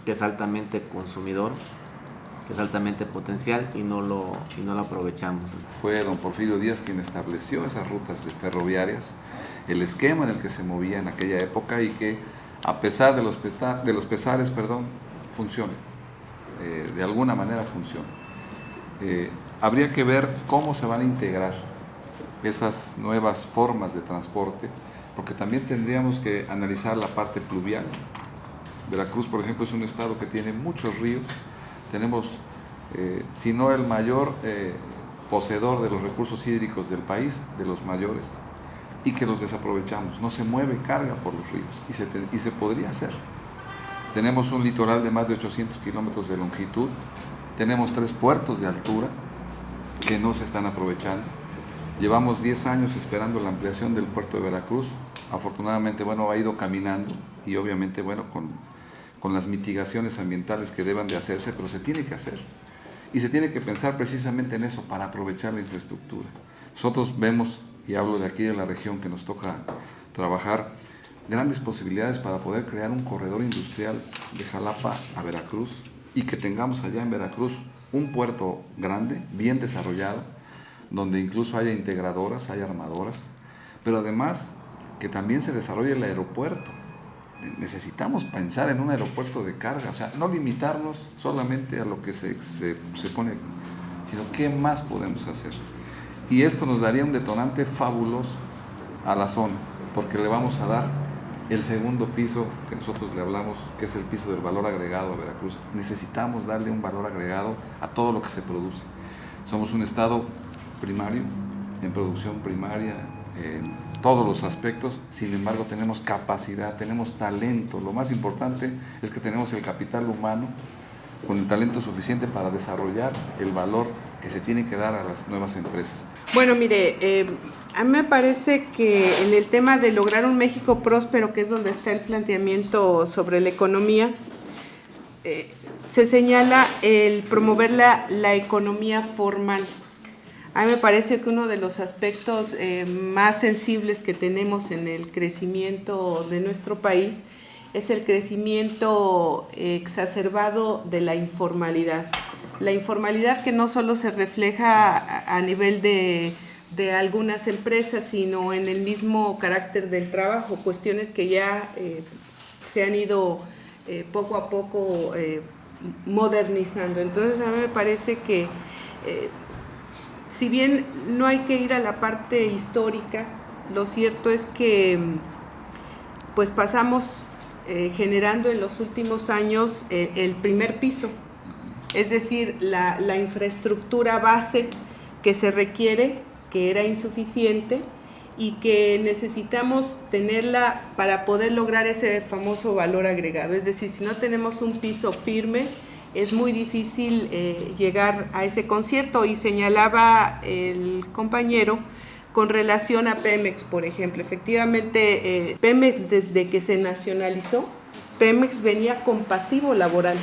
que es altamente consumidor, que es altamente potencial y no lo aprovechamos. Fue don Porfirio Díaz quien estableció esas rutas ferroviarias, el esquema en el que se movía en aquella época y que a pesar de los pesares, funciona, de alguna manera funciona. Habría que ver cómo se van a integrar esas nuevas formas de transporte, porque también tendríamos que analizar la parte pluvial. Veracruz, por ejemplo, es un estado que tiene muchos ríos, tenemos, si no el mayor poseedor de los recursos hídricos del país, de los mayores, y que los desaprovechamos. No se mueve carga por los ríos y se podría hacer. Tenemos un litoral de más de 800 kilómetros de longitud, tenemos 3 puertos de altura que no se están aprovechando. Llevamos 10 años esperando la ampliación del puerto de Veracruz. Afortunadamente, ha ido caminando y obviamente, con las mitigaciones ambientales que deban de hacerse, pero se tiene que hacer. Y se tiene que pensar precisamente en eso para aprovechar la infraestructura. Nosotros vemos, y hablo de aquí de la región que nos toca trabajar, grandes posibilidades para poder crear un corredor industrial de Jalapa a Veracruz y que tengamos allá en Veracruz un puerto grande, bien desarrollado, donde incluso haya integradoras, haya armadoras, pero además que también se desarrolle el aeropuerto. Necesitamos pensar en un aeropuerto de carga, no limitarnos solamente a lo que se pone, sino qué más podemos hacer. Y esto nos daría un detonante fabuloso a la zona, porque le vamos a dar el segundo piso que nosotros le hablamos, que es el piso del valor agregado a Veracruz. Necesitamos darle un valor agregado a todo lo que se produce. Somos un estado primario, en producción primaria, en todos los aspectos, sin embargo tenemos capacidad, tenemos talento. Lo más importante es que tenemos el capital humano con el talento suficiente para desarrollar el valor que se tiene que dar a las nuevas empresas. Bueno, mire, a mí me parece que en el tema de lograr un México próspero, que es donde está el planteamiento sobre la economía, se señala el promover la economía formal. A mí me parece que uno de los aspectos más sensibles que tenemos en el crecimiento de nuestro país es el crecimiento exacerbado de la informalidad. La informalidad que no solo se refleja a nivel de algunas empresas, sino en el mismo carácter del trabajo, cuestiones que ya se han ido poco a poco modernizando. Entonces a mí me parece que si bien no hay que ir a la parte histórica, lo cierto es que pues pasamos generando en los últimos años el primer piso, es decir, la infraestructura base que se requiere, que era insuficiente y que necesitamos tenerla para poder lograr ese famoso valor agregado. Es decir, si no tenemos un piso firme, es muy difícil llegar a ese concierto. Y señalaba el compañero con relación a Pemex, por ejemplo. Efectivamente, Pemex, desde que se nacionalizó, Pemex venía con pasivo laboral.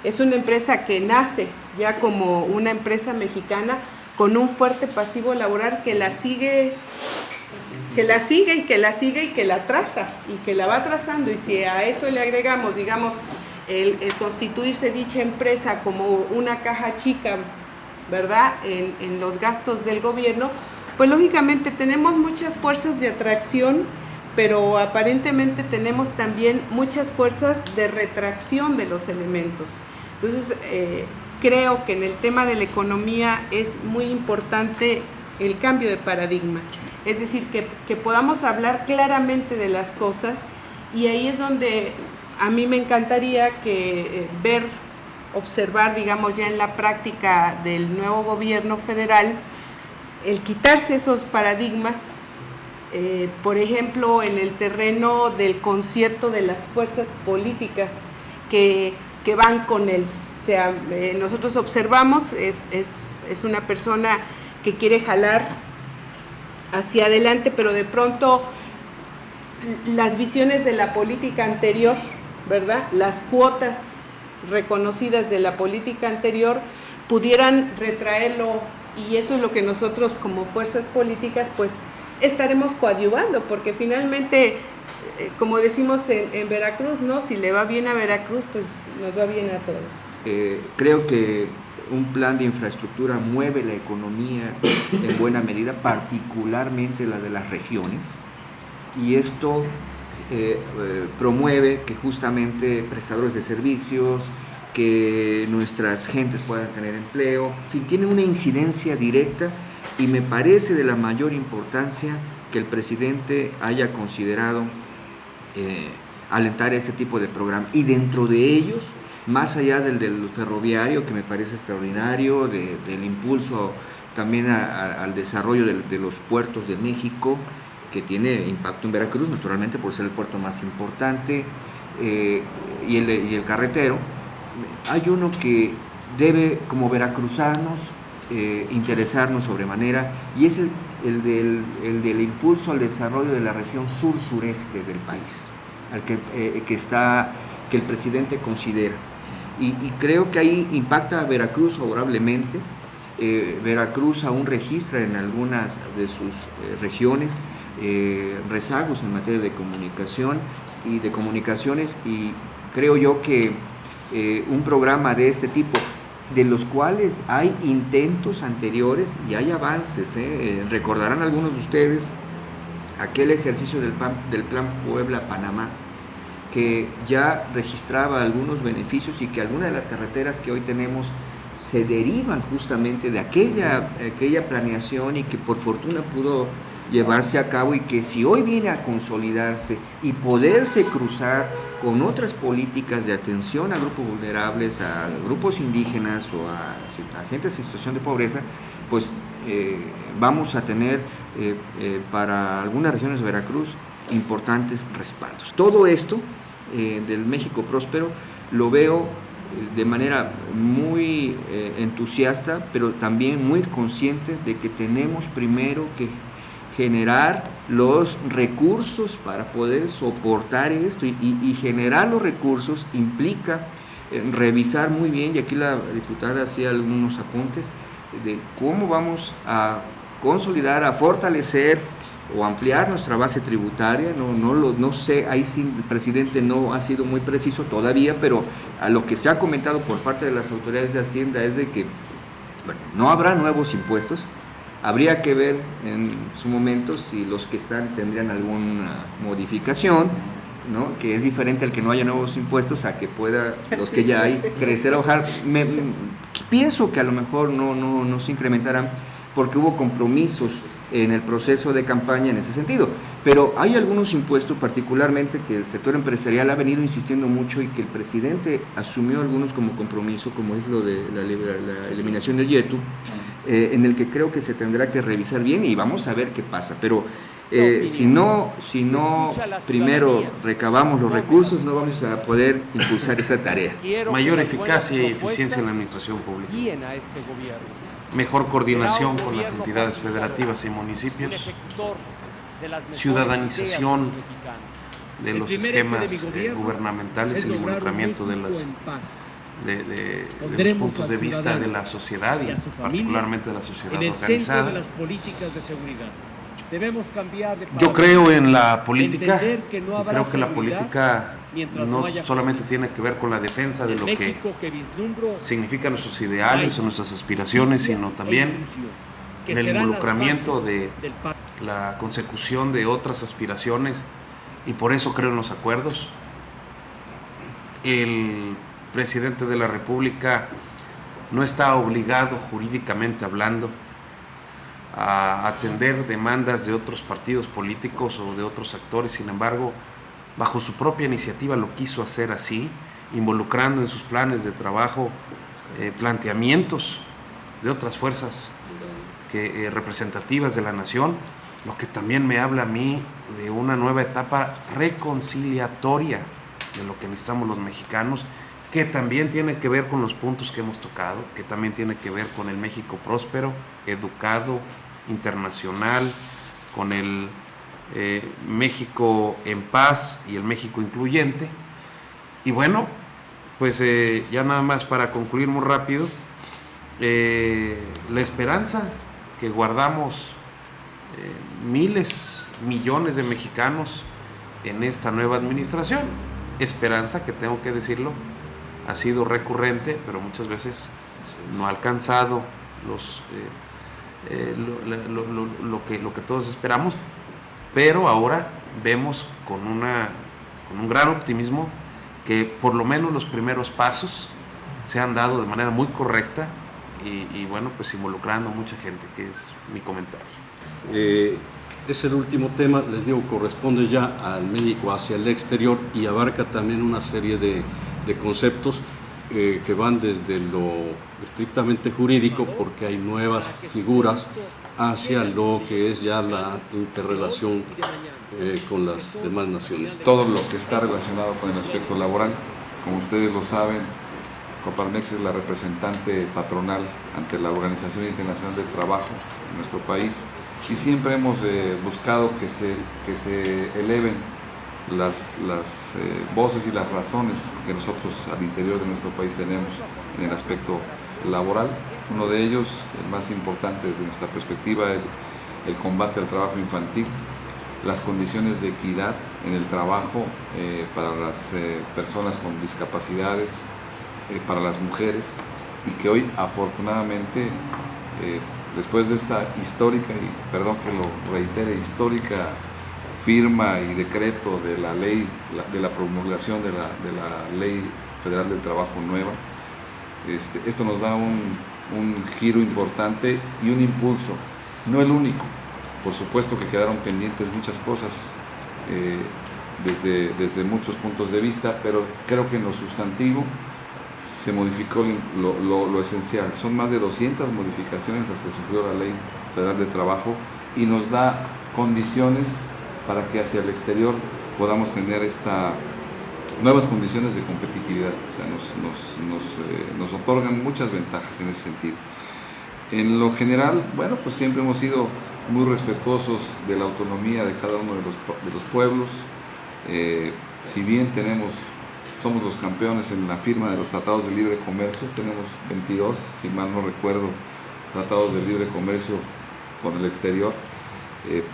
Es una empresa que nace ya como una empresa mexicana con un fuerte pasivo laboral que la sigue y que la traza y que la va trazando. Y si a eso le agregamos, digamos, el constituirse dicha empresa como una caja chica, ¿verdad?, en los gastos del gobierno, pues lógicamente tenemos muchas fuerzas de atracción, pero aparentemente tenemos también muchas fuerzas de retracción de los elementos. Entonces, creo que en el tema de la economía es muy importante el cambio de paradigma, es decir, que podamos hablar claramente de las cosas, y ahí es donde a mí me encantaría que observar, digamos, ya en la práctica del nuevo gobierno federal, el quitarse esos paradigmas, por ejemplo, en el terreno del concierto de las fuerzas políticas que van con él, sea, nosotros observamos, es una persona que quiere jalar hacia adelante, pero de pronto las visiones de la política anterior, ¿verdad? Las cuotas reconocidas de la política anterior pudieran retraerlo, y eso es lo que nosotros como fuerzas políticas pues estaremos coadyuvando, porque finalmente, como decimos en Veracruz, ¿no? Si le va bien a Veracruz, pues nos va bien a todos. Creo que un plan de infraestructura mueve la economía en buena medida, particularmente la de las regiones, y esto promueve que justamente prestadores de servicios, que nuestras gentes puedan tener empleo, en fin, tiene una incidencia directa, y me parece de la mayor importancia que el presidente haya considerado alentar este tipo de programas, y dentro de ellos, más allá del ferroviario, que me parece extraordinario, del impulso también al desarrollo de los puertos de México, que tiene impacto en Veracruz, naturalmente por ser el puerto más importante, y el carretero, hay uno que debe, como veracruzanos, interesarnos sobremanera, y es el del impulso al desarrollo de la región sur-sureste del país, que el presidente considera. Y creo que ahí impacta a Veracruz favorablemente. Veracruz aún registra en algunas de sus regiones rezagos en materia de comunicación y de comunicaciones, y creo yo que un programa de este tipo, de los cuales hay intentos anteriores y hay avances, recordarán algunos de ustedes aquel ejercicio del Plan Puebla-Panamá, que ya registraba algunos beneficios, y que algunas de las carreteras que hoy tenemos se derivan justamente de aquella planeación, y que por fortuna pudo llevarse a cabo, y que si hoy viene a consolidarse y poderse cruzar con otras políticas de atención a grupos vulnerables, a grupos indígenas o a gentes en situación de pobreza, pues vamos a tener para algunas regiones de Veracruz importantes respaldos. Todo esto del México próspero lo veo de manera muy entusiasta, pero también muy consciente de que tenemos primero que generar los recursos para poder soportar esto, y generar los recursos implica revisar muy bien, y aquí la diputada hacía algunos apuntes de cómo vamos a consolidar, a fortalecer o ampliar nuestra base tributaria. No sé, ahí sí el presidente no ha sido muy preciso todavía, pero a lo que se ha comentado por parte de las autoridades de Hacienda es de que, bueno, no habrá nuevos impuestos. Habría que ver en su momento si los que están tendrían alguna modificación, ¿no? Que es diferente al que no haya nuevos impuestos a que pueda, los que ya hay, crecer o bajar. Pienso que a lo mejor no se incrementarán, porque hubo compromisos en el proceso de campaña en ese sentido, pero hay algunos impuestos, particularmente que el sector empresarial ha venido insistiendo mucho, y que el presidente asumió algunos como compromiso, como es lo de la eliminación del IETU, en el que creo que se tendrá que revisar bien, y vamos a ver qué pasa, pero si no primero recabamos los recursos, no vamos a poder impulsar esa tarea. Mayor eficacia y eficiencia en la administración pública, mejor coordinación con las entidades federativas y municipios, ciudadanización de los esquemas gubernamentales, el involucramiento de los puntos de vista de la sociedad, y particularmente de la sociedad organizada. Yo creo en la política, y creo que la política no solamente tiene que ver con la defensa de lo que significan nuestros ideales o nuestras aspiraciones, sino también en el involucramiento de la consecución de otras aspiraciones, y por eso creo en los acuerdos. El presidente de la República no está obligado, jurídicamente hablando, a atender demandas de otros partidos políticos o de otros actores. Sin embargo, bajo su propia iniciativa lo quiso hacer así, involucrando en sus planes de trabajo planteamientos de otras fuerzas representativas de la nación, lo que también me habla a mí de una nueva etapa reconciliatoria de lo que necesitamos los mexicanos, que también tiene que ver con los puntos que hemos tocado, que también tiene que ver con el México próspero, educado, internacional, con el México en paz y el México incluyente. Y bueno, pues ya nada más para concluir muy rápido, la esperanza que guardamos miles, millones de mexicanos en esta nueva administración, esperanza que tengo que decirlo, ha sido recurrente, pero muchas veces no ha alcanzado lo que todos esperamos, pero ahora vemos con un gran optimismo que por lo menos los primeros pasos se han dado de manera muy correcta y bueno, pues involucrando a mucha gente, que es mi comentario. Es el último tema, les digo, corresponde ya al México hacia el exterior y abarca también una serie de conceptos que van desde lo estrictamente jurídico, porque hay nuevas figuras, hacia lo que es ya la interrelación con las demás naciones. Todo lo que está relacionado con el aspecto laboral, como ustedes lo saben, Coparmex es la representante patronal ante la Organización Internacional del Trabajo en nuestro país, y siempre hemos buscado que se eleven las voces y las razones que nosotros al interior de nuestro país tenemos en el aspecto laboral. Uno de ellos, el más importante desde nuestra perspectiva, el combate al trabajo infantil, las condiciones de equidad en el trabajo para las personas con discapacidades, para las mujeres, y que hoy afortunadamente después de esta histórica, y perdón que lo reitere, histórica firma y decreto de la ley, de la promulgación de la Ley Federal del Trabajo nueva, esto nos da un giro importante y un impulso, no el único. Por supuesto que quedaron pendientes muchas cosas desde muchos puntos de vista, pero creo que en lo sustantivo se modificó lo esencial. Son más de 200 modificaciones las que sufrió la Ley Federal de Trabajo y nos da condiciones para que hacia el exterior podamos tener nuevas condiciones de competitividad. O sea, nos otorgan muchas ventajas en ese sentido. En lo general, bueno, pues siempre hemos sido muy respetuosos de la autonomía de cada uno de los pueblos. Si bien somos los campeones en la firma de los tratados de libre comercio, tenemos 22, si mal no recuerdo, tratados de libre comercio con el exterior.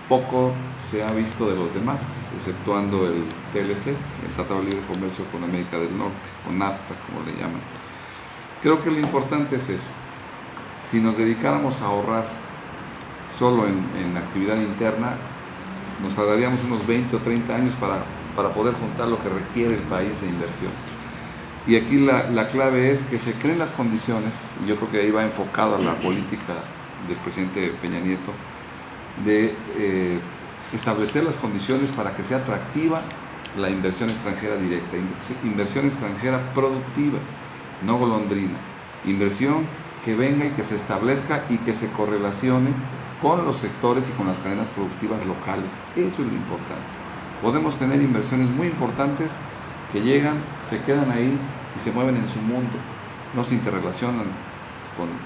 Poco se ha visto de los demás, exceptuando el TLC, el Tratado de Libre Comercio con América del Norte, o NAFTA, como le llaman. Creo que lo importante es eso. Si nos dedicáramos a ahorrar solo en actividad interna, nos tardaríamos unos 20 o 30 años para poder juntar lo que requiere el país de inversión. Y aquí la clave es que se creen las condiciones, y yo creo que ahí va enfocada la política del presidente Peña Nieto, de establecer las condiciones para que sea atractiva la inversión extranjera directa, inversión extranjera productiva, no golondrina, inversión que venga y que se establezca y que se correlacione con los sectores y con las cadenas productivas locales. Eso es lo importante. Podemos tener inversiones muy importantes que llegan, se quedan ahí y se mueven en su mundo, no se interrelacionan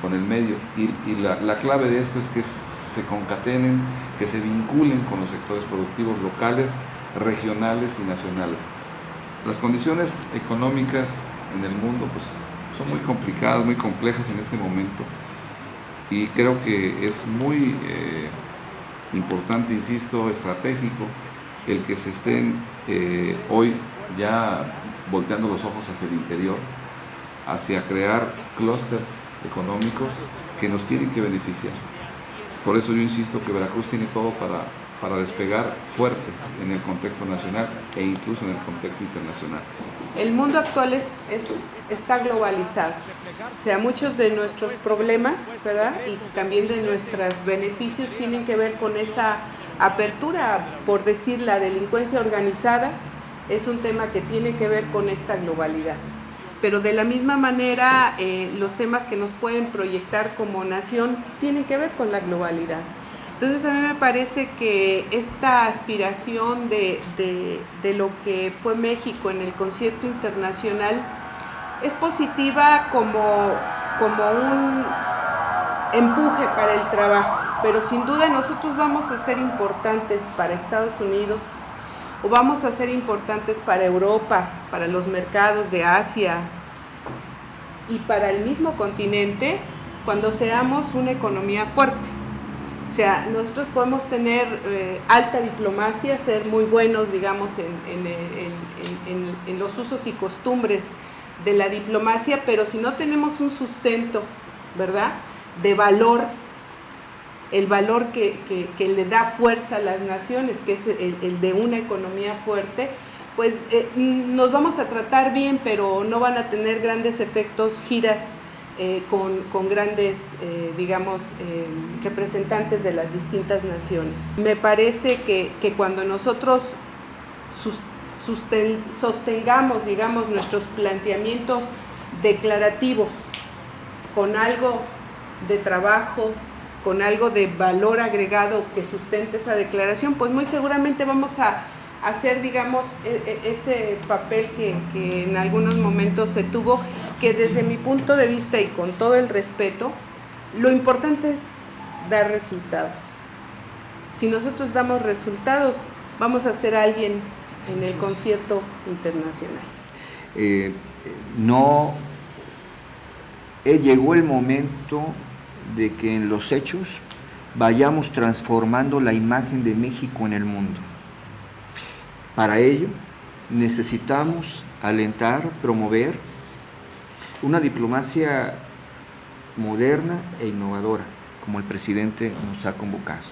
con el medio, y la clave de esto es que se concatenen, que se vinculen con los sectores productivos locales, regionales y nacionales. Las condiciones económicas en el mundo pues son muy complicadas, muy complejas en este momento, y creo que es muy importante, insisto, estratégico, el que se estén hoy ya volteando los ojos hacia el interior, hacia crear clústeres económicos que nos tienen que beneficiar. Por eso yo insisto que Veracruz tiene todo para despegar fuerte en el contexto nacional e incluso en el contexto internacional. El mundo actual está globalizado. O sea, muchos de nuestros problemas, ¿verdad? Y también de nuestros beneficios tienen que ver con esa apertura, por decir, la delincuencia organizada es un tema que tiene que ver con esta globalidad. Pero de la misma manera, los temas que nos pueden proyectar como nación tienen que ver con la globalidad. Entonces a mí me parece que esta aspiración de lo que fue México en el concierto internacional es positiva como un empuje para el trabajo, pero sin duda nosotros vamos a ser importantes para Estados Unidos o vamos a ser importantes para Europa, para los mercados de Asia y para el mismo continente cuando seamos una economía fuerte. O sea, nosotros podemos tener alta diplomacia, ser muy buenos, digamos, en los usos y costumbres de la diplomacia, pero si no tenemos un sustento, ¿verdad?, de valor, el valor que le da fuerza a las naciones, que es el de una economía fuerte, pues nos vamos a tratar bien, pero no van a tener grandes efectos giras con grandes, digamos, representantes de las distintas naciones. Me parece que cuando nosotros sostengamos, digamos, nuestros planteamientos declarativos con algo de trabajo, con algo de valor agregado que sustente esa declaración, pues muy seguramente vamos a hacer, digamos, ese papel que en algunos momentos se tuvo, que desde mi punto de vista y con todo el respeto, lo importante es dar resultados. Si nosotros damos resultados, vamos a ser alguien en el concierto internacional. Llegó el momento de que en los hechos vayamos transformando la imagen de México en el mundo. Para ello necesitamos alentar, promover una diplomacia moderna e innovadora, como el presidente nos ha convocado.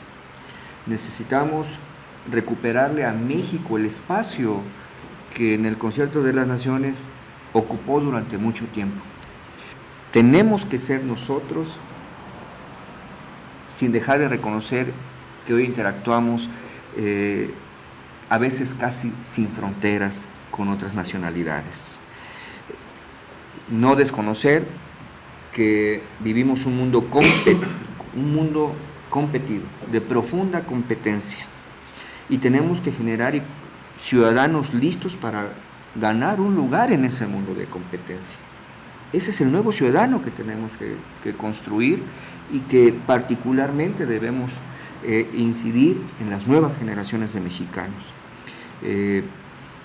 Necesitamos recuperarle a México el espacio que en el Concierto de las Naciones ocupó durante mucho tiempo. Tenemos que ser nosotros, sin dejar de reconocer que hoy interactuamos a veces casi sin fronteras con otras nacionalidades. No desconocer que vivimos un mundo competido, de profunda competencia, y tenemos que generar ciudadanos listos para ganar un lugar en ese mundo de competencia. Ese es el nuevo ciudadano que tenemos que construir y que particularmente debemos incidir en las nuevas generaciones de mexicanos.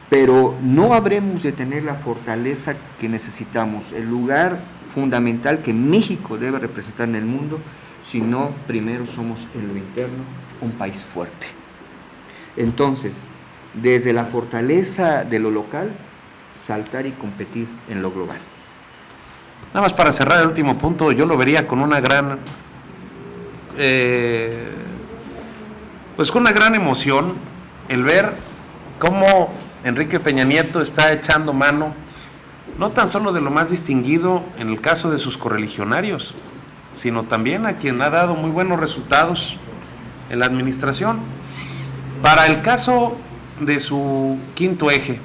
Pero no habremos de tener la fortaleza que necesitamos, el lugar fundamental que México debe representar en el mundo, si no primero somos en lo interno un país fuerte. Entonces, desde la fortaleza de lo local, saltar y competir en lo global. Nada más para cerrar el último punto, yo lo vería con una gran, con una gran emoción el ver cómo Enrique Peña Nieto está echando mano no tan solo de lo más distinguido en el caso de sus correligionarios, sino también a quien ha dado muy buenos resultados en la administración. Para el caso de su quinto eje,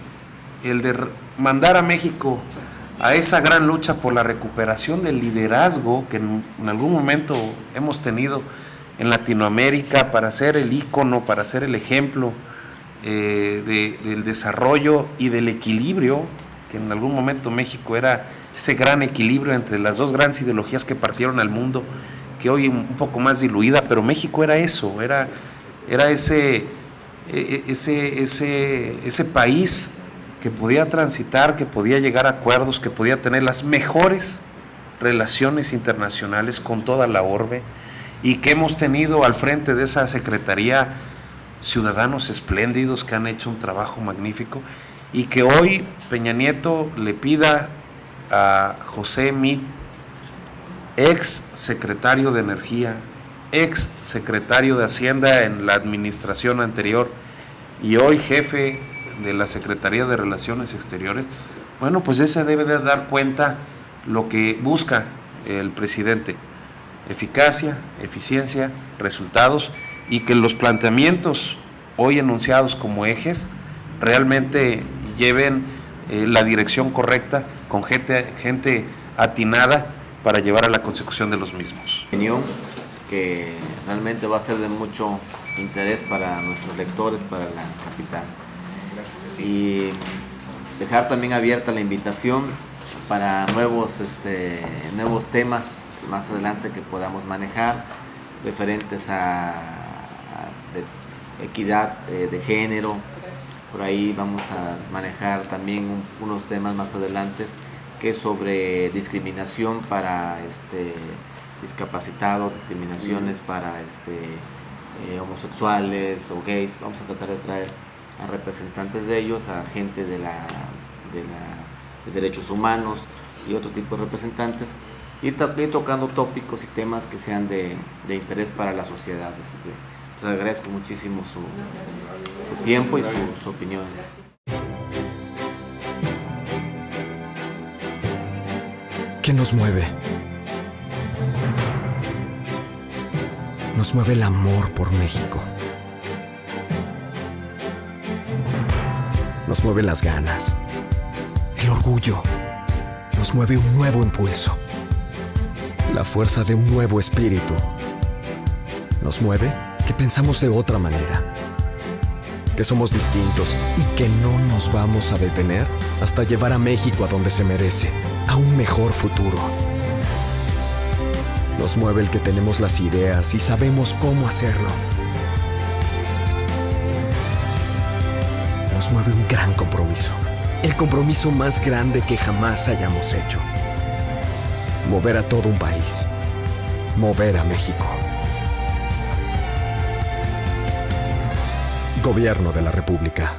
el de mandar a México a esa gran lucha por la recuperación del liderazgo que en algún momento hemos tenido en Latinoamérica, para ser el ícono, para ser el ejemplo del desarrollo y del equilibrio, que en algún momento México era ese gran equilibrio entre las dos grandes ideologías que partieron al mundo, que hoy un poco más diluida, pero México era eso, era ese país que podía transitar, que podía llegar a acuerdos, que podía tener las mejores relaciones internacionales con toda la orbe, y que hemos tenido al frente de esa secretaría ciudadanos espléndidos que han hecho un trabajo magnífico, y que hoy Peña Nieto le pida a José Mit, ex secretario de Energía, ex secretario de Hacienda en la administración anterior y hoy jefe de la Secretaría de Relaciones Exteriores, bueno, pues ese debe de dar cuenta lo que busca el presidente: eficacia, eficiencia, resultados, y que los planteamientos hoy enunciados como ejes realmente lleven la dirección correcta, con gente atinada para llevar a la consecución de los mismos. Opinión que realmente va a ser de mucho interés para nuestros lectores, para la capital. Y dejar también abierta la invitación para nuevos temas más adelante que podamos manejar, referentes a de equidad de género. Por ahí vamos a manejar también unos temas más adelante que es sobre discriminación para discapacitados, discriminaciones para homosexuales o gays. Vamos a tratar de traer a representantes de ellos, a gente de derechos humanos y otro tipo de representantes, ir tocando tópicos y temas que sean de interés para la sociedad. Les agradezco muchísimo su tiempo y sus opiniones. ¿Qué nos mueve? Nos mueve el amor por México. Nos mueve las ganas, el orgullo. Nos mueve un nuevo impulso, la fuerza de un nuevo espíritu. Nos mueve que pensamos de otra manera, que somos distintos y que no nos vamos a detener hasta llevar a México a donde se merece, a un mejor futuro. Nos mueve el que tenemos las ideas y sabemos cómo hacerlo. Nos mueve un gran compromiso, el compromiso más grande que jamás hayamos hecho. Mover a todo un país, mover a México. Gobierno de la República.